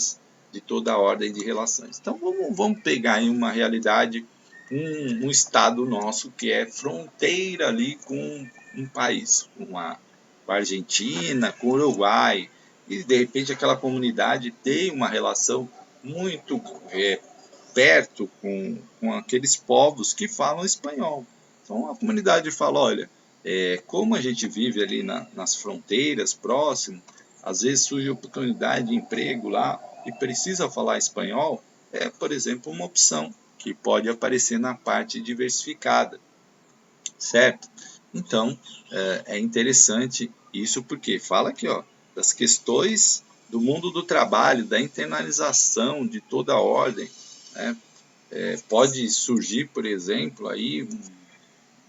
a ordem de relações. Então, vamos pegar aí uma realidade, um estado nosso que é fronteira ali com um país, com a Argentina, com o Uruguai, e de repente aquela comunidade tem uma relação muito perto com aqueles povos que falam espanhol. Então a comunidade fala, olha, como a gente vive ali nas fronteiras, próximo, às vezes surge oportunidade de emprego lá e precisa falar espanhol, por exemplo, uma opção que pode aparecer na parte diversificada, certo? Então, é interessante isso porque fala aqui, ó, das questões do mundo do trabalho, da internalização de toda a ordem, né? Pode surgir, por exemplo, aí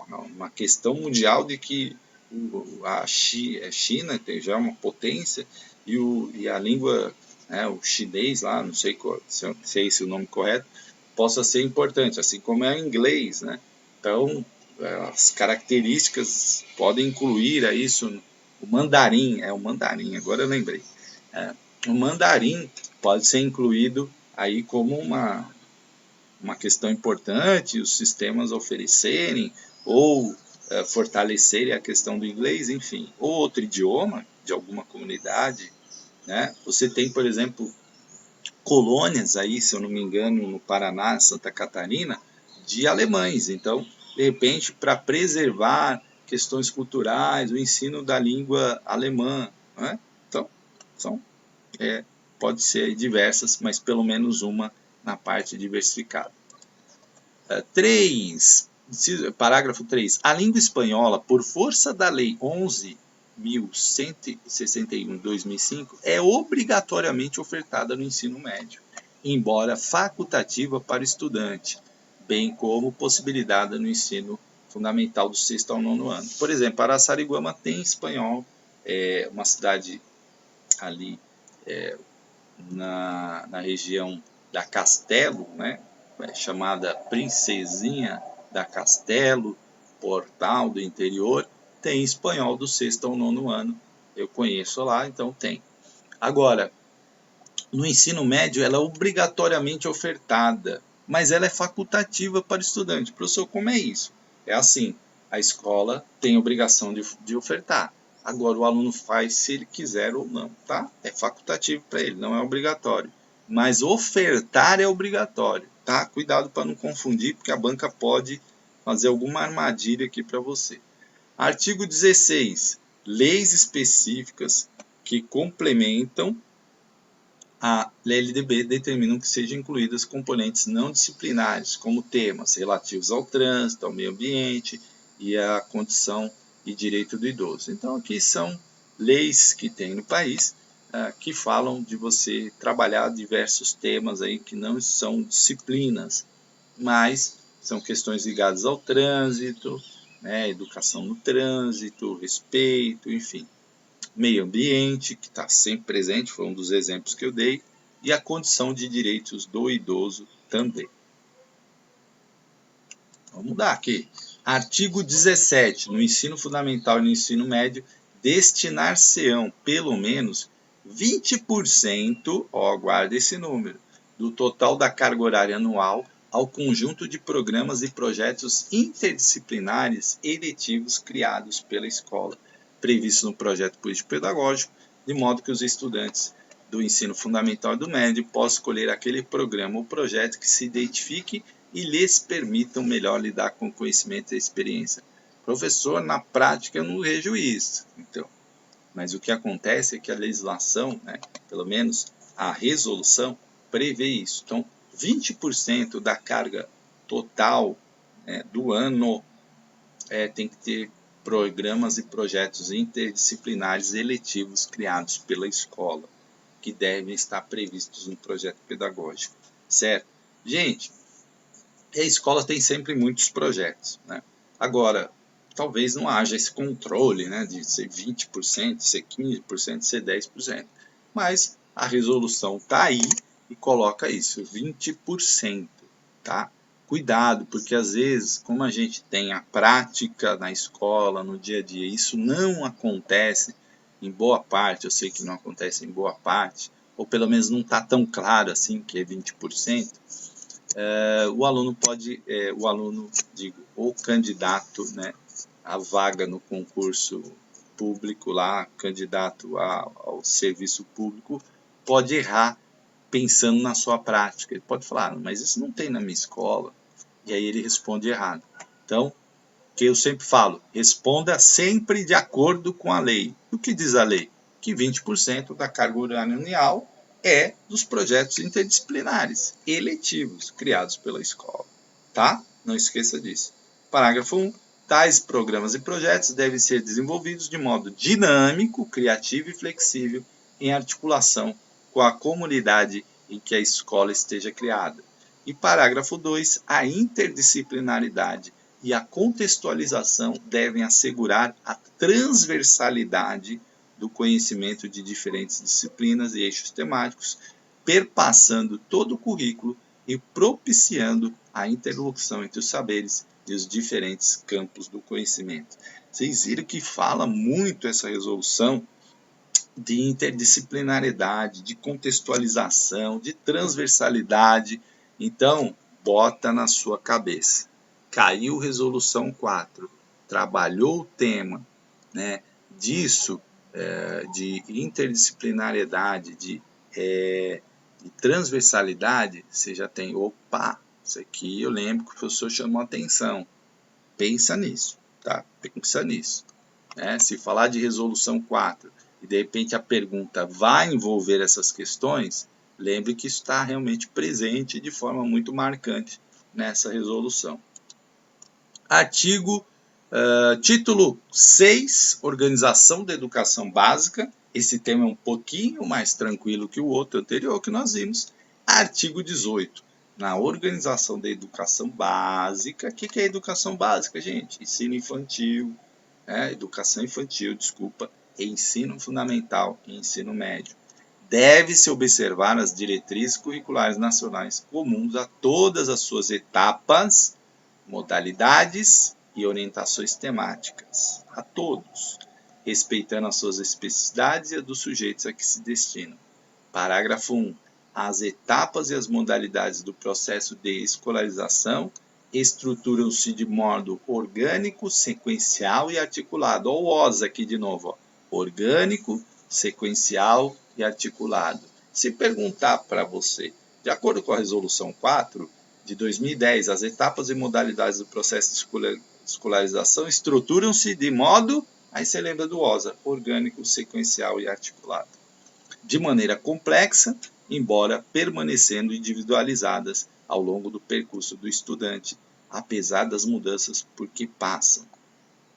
uma questão mundial de que a China já é uma potência e a língua, né, o chinês lá, não sei se é esse o nome correto, possa ser importante, assim como é o inglês, né? Então, as características podem incluir a isso o mandarim, agora eu lembrei. O mandarim pode ser incluído aí como uma questão importante, os sistemas oferecerem ou fortalecerem a questão do inglês, enfim, ou outro idioma de alguma comunidade, né? Você tem, por exemplo, colônias aí, se eu não me engano, no Paraná, Santa Catarina, de alemães. Então, de repente, para preservar questões culturais, o ensino da língua alemã, né? Então, pode ser diversas, mas pelo menos uma na parte diversificada. 3. Parágrafo 3. A língua espanhola, por força da Lei 11.161 de 2005, é obrigatoriamente ofertada no ensino médio, embora facultativa para o estudante, bem como possibilitada no ensino fundamental do 6º ao 9º ano. Por exemplo, Araçariguama tem espanhol, uma cidade ali na região da Castelo, né? Chamada Princesinha da Castelo, Portal do Interior, tem espanhol do 6º ao 9º ano. Eu conheço lá, então tem. Agora, no ensino médio, ela é obrigatoriamente ofertada, mas ela é facultativa para o estudante. Professor, como é isso? É assim, a escola tem obrigação de ofertar. Agora o aluno faz se ele quiser ou não, tá? É facultativo para ele, não é obrigatório. Mas ofertar é obrigatório, tá? Cuidado para não confundir, porque a banca pode fazer alguma armadilha aqui para você. Artigo 16. Leis específicas que complementam a LDB determinam que sejam incluídas componentes não disciplinares, como temas relativos ao trânsito, ao meio ambiente e à condição e direito do idoso. Então, aqui são leis que tem no país que falam de você trabalhar diversos temas aí que não são disciplinas, mas são questões ligadas ao trânsito, né, educação no trânsito, respeito, enfim. Meio ambiente, que está sempre presente, foi um dos exemplos que eu dei, e a condição de direitos do idoso também. Vamos mudar aqui. Artigo 17. No ensino fundamental e no ensino médio, destinar-se-ão pelo menos 20%, aguarda esse número, do total da carga horária anual ao conjunto de programas e projetos interdisciplinares eletivos criados pela escola, previsto no projeto político-pedagógico, de modo que os estudantes do ensino fundamental e do médio possam escolher aquele programa ou projeto que se identifique e lhes permitam melhor lidar com o conhecimento e a experiência. Professor, na prática eu não vejo isso. Então, mas o que acontece é que a legislação, né, pelo menos a resolução, prevê isso. Então, 20% da carga total do ano tem que ter programas e projetos interdisciplinares eletivos criados pela escola, que devem estar previstos no projeto pedagógico, certo? Gente, a escola tem sempre muitos projetos, né? Agora, talvez não haja esse controle, né, de ser 20%, ser 15%, ser 10%. Mas a resolução está aí e coloca isso, 20%, tá? Cuidado, porque às vezes, como a gente tem a prática na escola, no dia a dia, isso não acontece em boa parte, eu sei que não acontece em boa parte, ou pelo menos não está tão claro assim que é 20%, o aluno pode, o candidato, né, a vaga no concurso público lá, candidato ao serviço público, pode errar pensando na sua prática. Ele pode falar, mas isso não tem na minha escola. E aí ele responde errado. Então, que eu sempre falo, responda sempre de acordo com a lei. O que diz a lei? Que 20% da carga horária anual é dos projetos interdisciplinares eletivos criados pela escola, tá? Não esqueça disso. Parágrafo 1. Tais programas e projetos devem ser desenvolvidos de modo dinâmico, criativo e flexível em articulação com a comunidade em que a escola esteja criada. E parágrafo 2. A interdisciplinaridade e a contextualização devem assegurar a transversalidade do conhecimento de diferentes disciplinas e eixos temáticos, perpassando todo o currículo e propiciando a interlocução entre os saberes e os diferentes campos do conhecimento. Vocês viram que fala muito essa resolução de interdisciplinaridade, de contextualização, de transversalidade. Então, bota na sua cabeça. Caiu resolução 4, trabalhou o tema, né, disso, de interdisciplinariedade, de transversalidade, você já tem, opa, isso aqui eu lembro que o professor chamou a atenção. Pensa nisso, tá? Pensa nisso. Né? Se falar de resolução 4 e de repente a pergunta vai envolver essas questões, lembre que isso está realmente presente de forma muito marcante nessa resolução. Título 6, Organização da Educação Básica. Esse tema é um pouquinho mais tranquilo que o outro anterior que nós vimos. Artigo 18. Na organização da educação básica. O que é educação básica, gente? Ensino infantil, educação infantil, desculpa, ensino fundamental e ensino médio. Deve-se observar as diretrizes curriculares nacionais comuns a todas as suas etapas, modalidades e orientações temáticas, a todos, respeitando as suas especificidades e a dos sujeitos a que se destinam. Parágrafo 1. As etapas e as modalidades do processo de escolarização estruturam-se de modo orgânico, sequencial e articulado. Olha o OS aqui de novo. orgânico, sequencial e articulado. Se perguntar para você, de acordo com a Resolução 4 de 2010, as etapas e modalidades do processo de escolarização estruturam-se de modo, aí você lembra do OSA, orgânico, sequencial e articulado, de maneira complexa, embora permanecendo individualizadas ao longo do percurso do estudante, apesar das mudanças por que passam.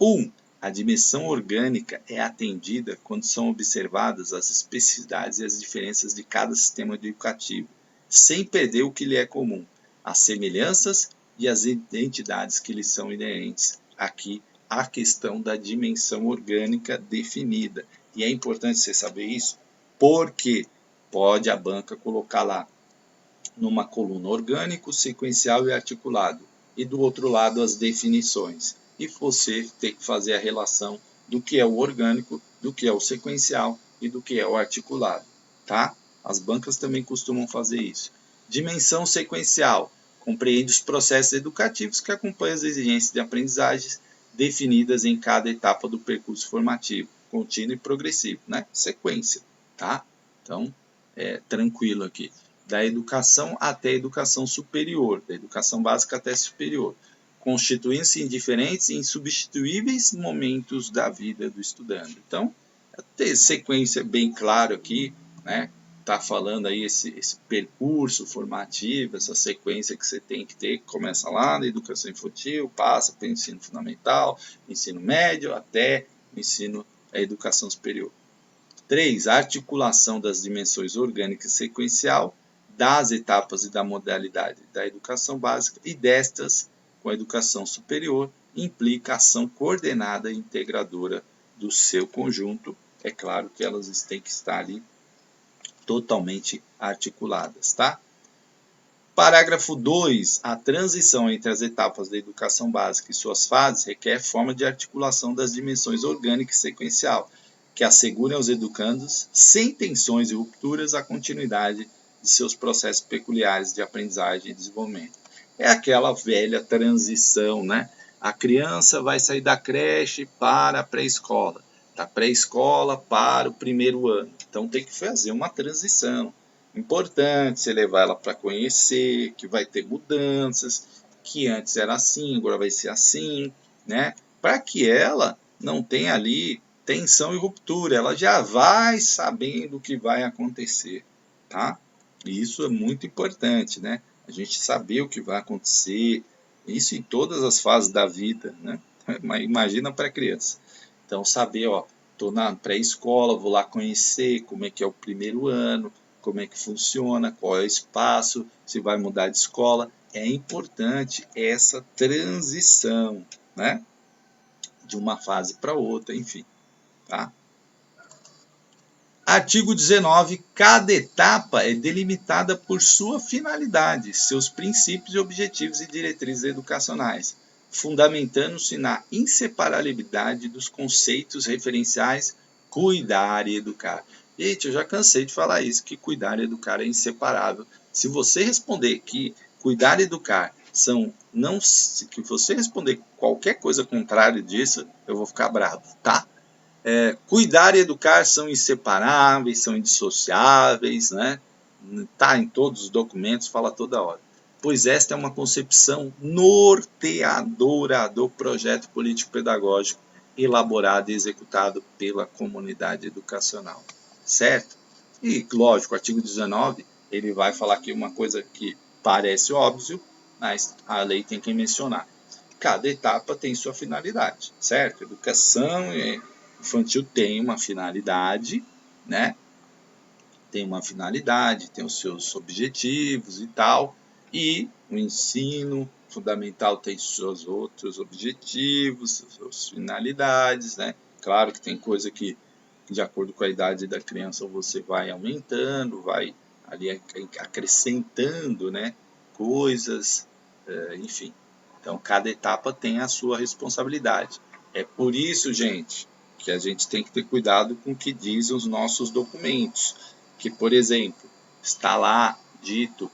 1. A dimensão orgânica é atendida quando são observadas as especificidades e as diferenças de cada sistema educativo, sem perder o que lhe é comum, as semelhanças e as identidades que lhe são inerentes. Aqui, a questão da dimensão orgânica definida. E é importante você saber isso, porque pode a banca colocar lá numa coluna orgânico, sequencial e articulado, e do outro lado as definições. E você tem que fazer a relação do que é o orgânico, do que é o sequencial e do que é o articulado, tá? As bancas também costumam fazer isso. Dimensão sequencial compreende os processos educativos que acompanham as exigências de aprendizagem definidas em cada etapa do percurso formativo, contínuo e progressivo, né? Sequência, tá? Então, tranquilo aqui. Da educação até a educação superior, da educação básica até superior, constituindo-se em diferentes e insubstituíveis momentos da vida do estudante. Então, ter sequência bem claro aqui, né? Tá falando aí esse percurso formativo, essa sequência que você tem que ter, que começa lá na educação infantil, passa para o ensino fundamental, ensino médio, até a educação superior. 3. A articulação das dimensões orgânica e sequencial, das etapas e da modalidade da educação básica e destas com a educação superior, implica ação coordenada e integradora do seu conjunto. É claro que elas têm que estar ali totalmente articuladas, tá? Parágrafo 2. A transição entre as etapas da educação básica e suas fases requer forma de articulação das dimensões orgânica e sequencial, que assegurem aos educandos, sem tensões e rupturas, a continuidade de seus processos peculiares de aprendizagem e desenvolvimento. É aquela velha transição, né? A criança vai sair da creche para a pré-escola, da pré-escola para o primeiro ano. Então tem que fazer uma transição. Importante você levar ela para conhecer, que vai ter mudanças, que antes era assim, agora vai ser assim, né? Para que ela não tenha ali tensão e ruptura, ela já vai sabendo o que vai acontecer, tá? E isso é muito importante, né? A gente saber o que vai acontecer, isso em todas as fases da vida, né? Imagina para a criança. Então, saber, ó, estou na pré-escola, vou lá conhecer como é que é o primeiro ano, como é que funciona, qual é o espaço, se vai mudar de escola. É importante essa transição, né? De uma fase para outra, enfim. Tá? Artigo 19. Cada etapa é delimitada por sua finalidade, seus princípios, objetivos e diretrizes educacionais, fundamentando-se na inseparabilidade dos conceitos referenciais cuidar e educar. Gente, eu já cansei de falar isso, que cuidar e educar é inseparável. Se você responder que cuidar e educar são não, que você responder qualquer coisa contrária disso, eu vou ficar bravo, tá? Cuidar e educar são inseparáveis, são indissociáveis, né? Tá em todos os documentos, fala toda hora. Pois esta é uma concepção norteadora do projeto político-pedagógico elaborado e executado pela comunidade educacional, certo? E, lógico, o artigo 19, ele vai falar aqui uma coisa que parece óbvio, mas a lei tem que mencionar. Cada etapa tem sua finalidade, certo? Educação infantil tem uma finalidade, né? Tem uma finalidade, tem os seus objetivos e tal, e o ensino fundamental tem seus outros objetivos, suas finalidades, né? Claro que tem coisa que, de acordo com a idade da criança, você vai aumentando, vai ali acrescentando, né? Coisas, enfim. Então, cada etapa tem a sua responsabilidade. É por isso, gente, que a gente tem que ter cuidado com o que dizem os nossos documentos. Que, por exemplo, está lá dito,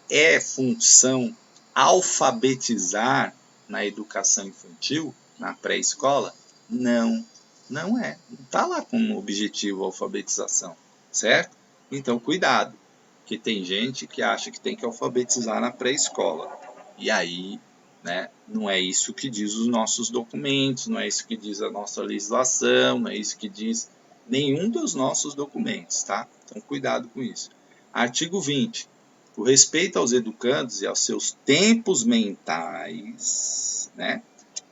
é função alfabetizar na educação infantil, na pré-escola? Não. Não é. Não está lá como objetivo a alfabetização, certo? Então, cuidado, porque tem gente que acha que tem que alfabetizar na pré-escola. E aí, né, não é isso que diz os nossos documentos, não é isso que diz a nossa legislação, não é isso que diz nenhum dos nossos documentos, tá? Então, cuidado com isso. Artigo 20. O respeito aos educandos e aos seus tempos mentais, né?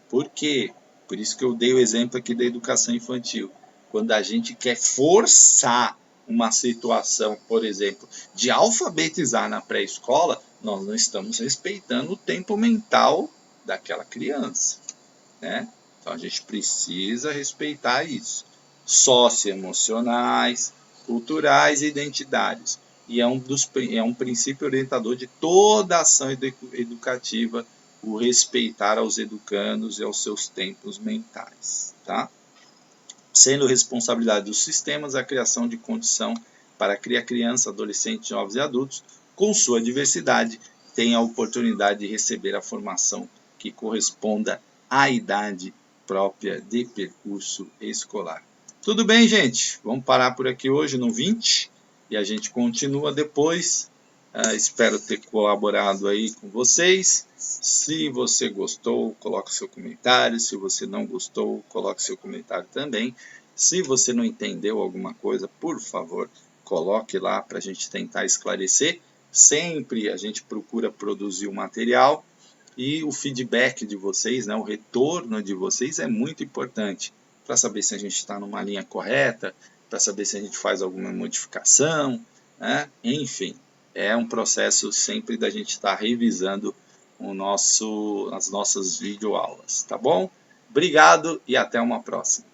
Por quê? Por isso que eu dei o exemplo aqui da educação infantil. Quando a gente quer forçar uma situação, por exemplo, de alfabetizar na pré-escola, nós não estamos respeitando o tempo mental daquela criança, né? Então a gente precisa respeitar isso. Socioemocionais, culturais e identitários. E é um princípio orientador de toda ação educativa, o respeitar aos educandos e aos seus tempos mentais, tá? Sendo responsabilidade dos sistemas a criação de condição para que a criança, adolescente, jovens e adultos, com sua diversidade, tenha a oportunidade de receber a formação que corresponda à idade própria de percurso escolar. Tudo bem, gente? Vamos parar por aqui hoje no 20 e a gente continua depois. Espero ter colaborado aí com vocês. Se você gostou, coloque seu comentário. Se você não gostou, coloque seu comentário também. Se você não entendeu alguma coisa, por favor, coloque lá para a gente tentar esclarecer. Sempre a gente procura produzir o material e o feedback de vocês, né, o retorno de vocês é muito importante para saber se a gente está numa linha correta, para saber se a gente faz alguma modificação, né? Enfim, é um processo sempre da gente estar revisando as nossas videoaulas, tá bom? Obrigado e até uma próxima.